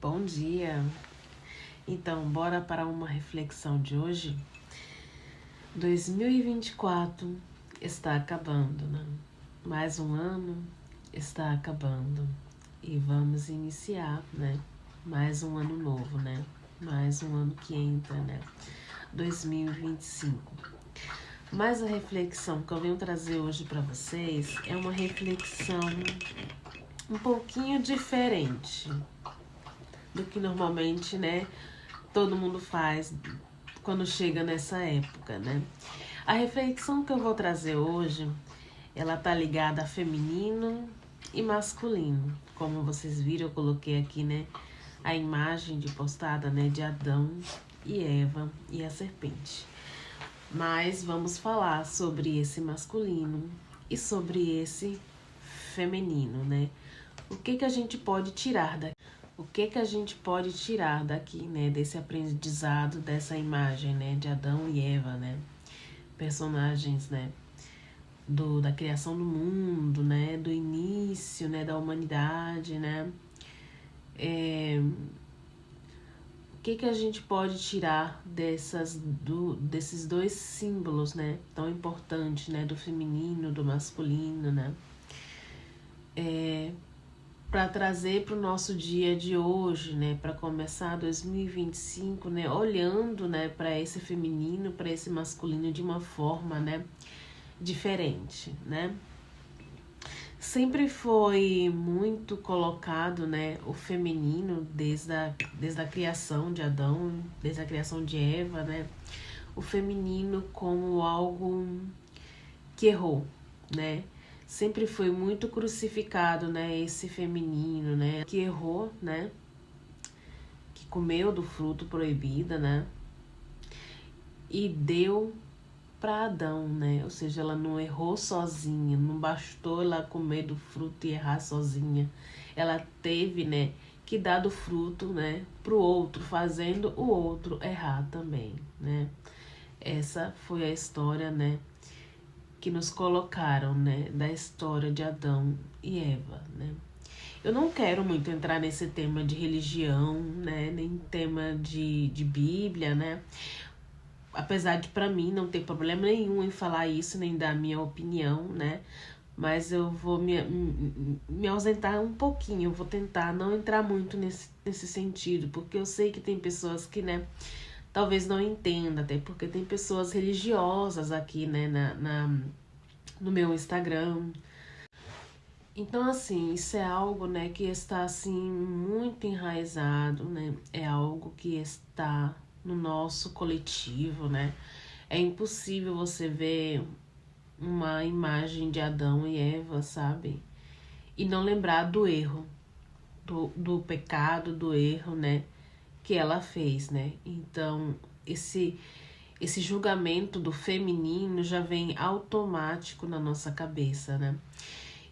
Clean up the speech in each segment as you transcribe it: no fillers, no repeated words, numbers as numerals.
Bom dia! Então, bora para uma reflexão de hoje? 2024 está acabando, né? Mais um ano está acabando e vamos iniciar, né? Mais um ano novo, né? Mais um ano que entra, né? 2025. Mas a reflexão que eu venho trazer hoje para vocês é uma reflexão um pouquinho diferente do que normalmente, né, todo mundo faz quando chega nessa época, né? A reflexão que eu vou trazer hoje, ela tá ligada a feminino e masculino. Como vocês viram, eu coloquei aqui, né, a imagem de postada, né, de Adão e Eva e a serpente. Mas vamos falar sobre esse masculino e sobre esse feminino, né? O que a gente pode tirar daqui? O que a gente pode tirar daqui, né, desse aprendizado, dessa imagem, né, de Adão e Eva, né, personagens, né, da criação do mundo, né, do início, né, da humanidade, né, o que a gente pode tirar desses dois símbolos, né, tão importantes, né, do feminino, do masculino, né, para trazer para o nosso dia de hoje, né, para começar 2025, né, olhando, né, para esse feminino, para esse masculino de uma forma, né, diferente, né. Sempre foi muito colocado, né, o feminino desde a criação de Adão, desde a criação de Eva, né, o feminino como algo que errou, né. Sempre foi muito crucificado, né, esse feminino, né, que errou, né, que comeu do fruto proibido, né, e deu para Adão, né, ou seja, ela não errou sozinha, não bastou ela comer do fruto e errar sozinha, ela teve, né, que dar do fruto, né, pro outro, fazendo o outro errar também, né. Essa foi a história, né, que nos colocaram, né, da história de Adão e Eva, né. Eu não quero muito entrar nesse tema de religião, né, nem tema de Bíblia, né, apesar de para mim não ter problema nenhum em falar isso, nem dar minha opinião, né, mas eu vou me ausentar um pouquinho, eu vou tentar não entrar muito nesse sentido, porque eu sei que tem pessoas que, né, talvez não entenda, até porque tem pessoas religiosas aqui, né, no meu Instagram. Então, assim, isso é algo, né, que está, assim, muito enraizado, né, é algo que está no nosso coletivo, né. É impossível você ver uma imagem de Adão e Eva, sabe, e não lembrar do erro, do pecado, do erro, né, que ela fez, né. Então, esse julgamento do feminino já vem automático na nossa cabeça, né.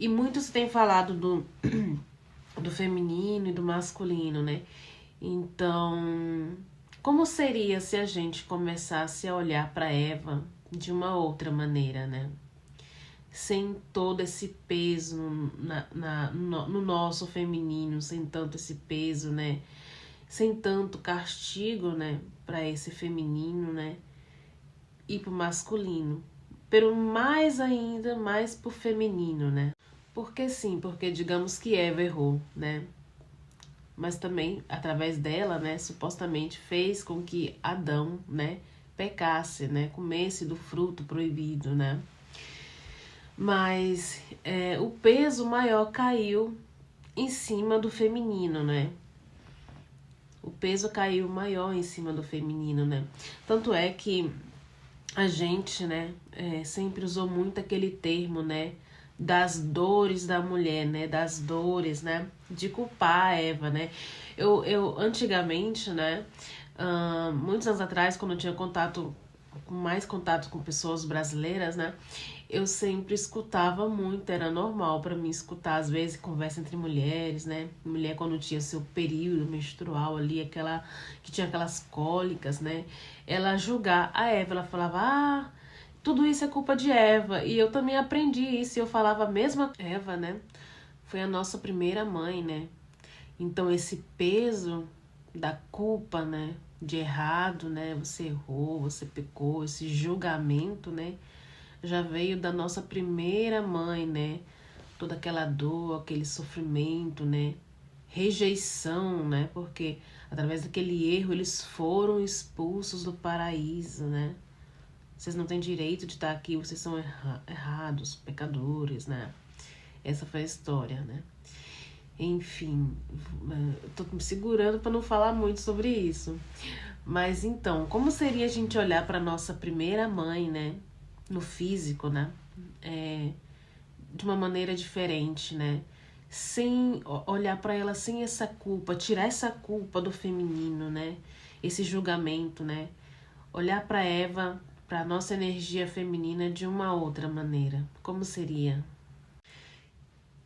E muito se tem falado do feminino e do masculino, né. Então, como seria se a gente começasse a olhar para Eva de uma outra maneira, né? Sem todo esse peso no nosso feminino, sem tanto esse peso, né? Sem tanto castigo, né? Para esse feminino, né? E pro masculino. Pero mais ainda, mais pro feminino, né? Porque sim, porque digamos que Eva errou, né? Mas também, através dela, né, supostamente fez com que Adão, né, pecasse, né, comesse do fruto proibido, né. Mas o peso maior caiu em cima do feminino, né. O peso caiu maior em cima do feminino, né. Tanto é que a gente, né, sempre usou muito aquele termo, né, das dores da mulher, né, das dores, né, de culpar a Eva, né. Eu antigamente, né, muitos anos atrás, quando eu tinha mais contato com pessoas brasileiras, né, eu sempre escutava muito, era normal para mim escutar, às vezes, conversa entre mulheres, né, mulher quando tinha seu período menstrual ali, que tinha aquelas cólicas, né, ela julgar a Eva, ela falava, tudo isso é culpa de Eva, e eu também aprendi isso, e eu falava a mesma Eva, né, foi a nossa primeira mãe, né, Então esse peso da culpa, né, de errado, né, você errou, você pecou, esse julgamento, né, já veio da nossa primeira mãe, né, toda aquela dor, aquele sofrimento, né, rejeição, né, porque através daquele erro eles foram expulsos do paraíso, né. Vocês não têm direito de estar aqui, vocês são errados, pecadores, né. Essa foi a história, né. Enfim, eu tô me segurando para não falar muito sobre isso. Mas então, como seria a gente olhar para nossa primeira mãe, né, no físico, né, de uma maneira diferente, né, sem olhar para ela sem essa culpa, tirar essa culpa do feminino, né, esse julgamento, né, olhar para Eva, para nossa energia feminina de uma outra maneira, como seria?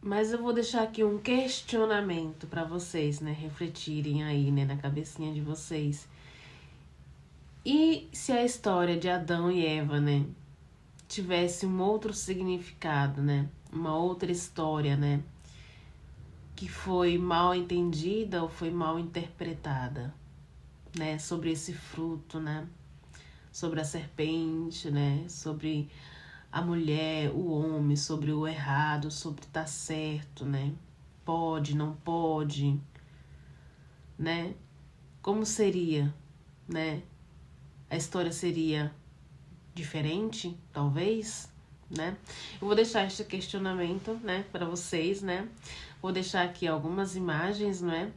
Mas eu vou deixar aqui um questionamento para vocês, né, refletirem aí, né, na cabecinha de vocês. E se a história de Adão e Eva, né, tivesse um outro significado, né, uma outra história, né, que foi mal entendida ou foi mal interpretada, né, sobre esse fruto, né, sobre a serpente, né, sobre a mulher, o homem, sobre o errado, sobre tá certo, né? Pode, não pode, né? Como seria, né? A história seria diferente, talvez, né? Eu vou deixar este questionamento, né, para vocês, né? Vou deixar aqui algumas imagens, né?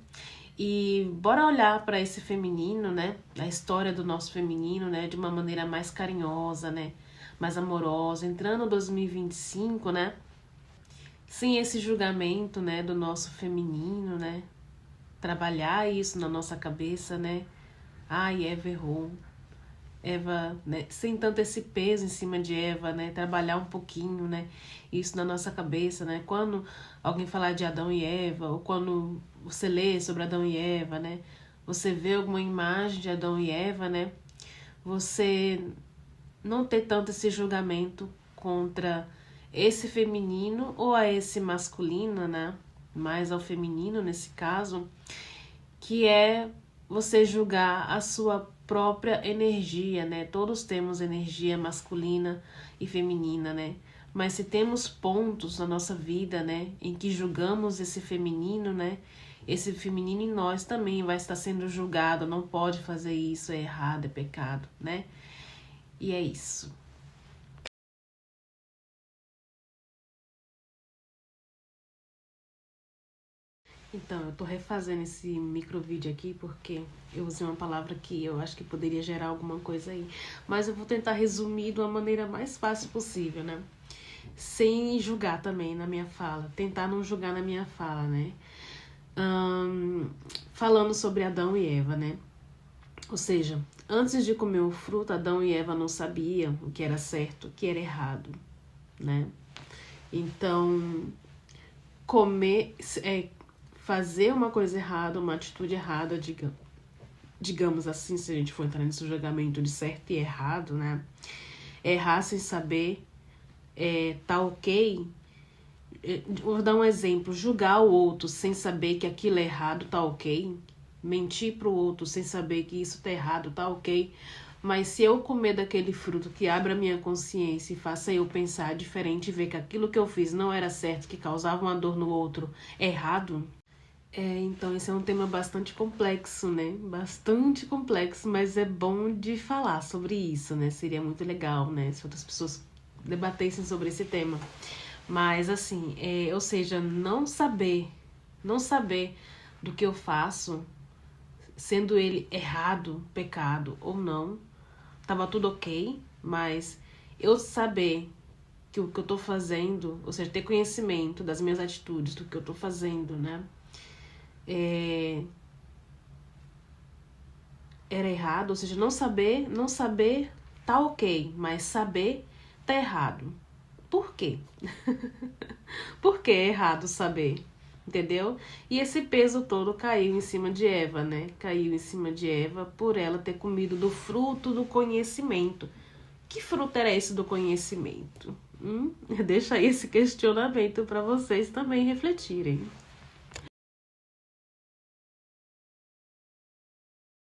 E bora olhar para esse feminino, né? A história do nosso feminino, né, de uma maneira mais carinhosa, né? Mais amorosa, entrando em 2025, né? Sem esse julgamento, né, do nosso feminino, né? Trabalhar isso na nossa cabeça, né? Ai, Eva errou. Eva, né? Sem tanto esse peso em cima de Eva, né? Trabalhar um pouquinho, né? Isso na nossa cabeça, né? Quando alguém falar de Adão e Eva, ou quando você lê sobre Adão e Eva, né? Você vê alguma imagem de Adão e Eva, né? Você não ter tanto esse julgamento contra esse feminino ou a esse masculino, né? Mais ao feminino nesse caso, que é você julgar a sua própria energia, né? Todos temos energia masculina e feminina, né? Mas se temos pontos na nossa vida, né, em que julgamos esse feminino, né? Esse feminino em nós também vai estar sendo julgado, não pode fazer isso, é errado, é pecado, né? E é isso. Então, eu tô refazendo esse micro vídeo aqui porque eu usei uma palavra que eu acho que poderia gerar alguma coisa aí. Mas eu vou tentar resumir de uma maneira mais fácil possível, né? Sem julgar também na minha fala. Tentar não julgar na minha fala, né? Falando sobre Adão e Eva, né? Ou seja, antes de comer o fruto, Adão e Eva não sabiam o que era certo, o que era errado, né? Então, fazer uma coisa errada, uma atitude errada, digamos assim, se a gente for entrar nesse julgamento de certo e errado, né? Errar sem saber, tá ok. Vou dar um exemplo, julgar o outro sem saber que aquilo é errado, tá ok. Mentir pro outro sem saber que isso tá errado, tá ok. Mas se eu comer daquele fruto que abre a minha consciência e faça eu pensar diferente e ver que aquilo que eu fiz não era certo, que causava uma dor no outro, é errado. Então esse é um tema bastante complexo, né? Bastante complexo, mas é bom de falar sobre isso, né? Seria muito legal, né? Se outras pessoas debatessem sobre esse tema. Mas assim, ou seja, não saber do que eu faço, sendo ele errado, pecado ou não, tava tudo ok, mas eu saber que o que eu tô fazendo, ou seja, ter conhecimento das minhas atitudes, do que eu tô fazendo, né? Era errado, ou seja, não saber tá ok, mas saber tá errado. Por quê? Por que é errado saber? Entendeu? E esse peso todo caiu em cima de Eva, né? Caiu em cima de Eva por ela ter comido do fruto do conhecimento. Que fruto era esse do conhecimento? Deixa aí esse questionamento para vocês também refletirem.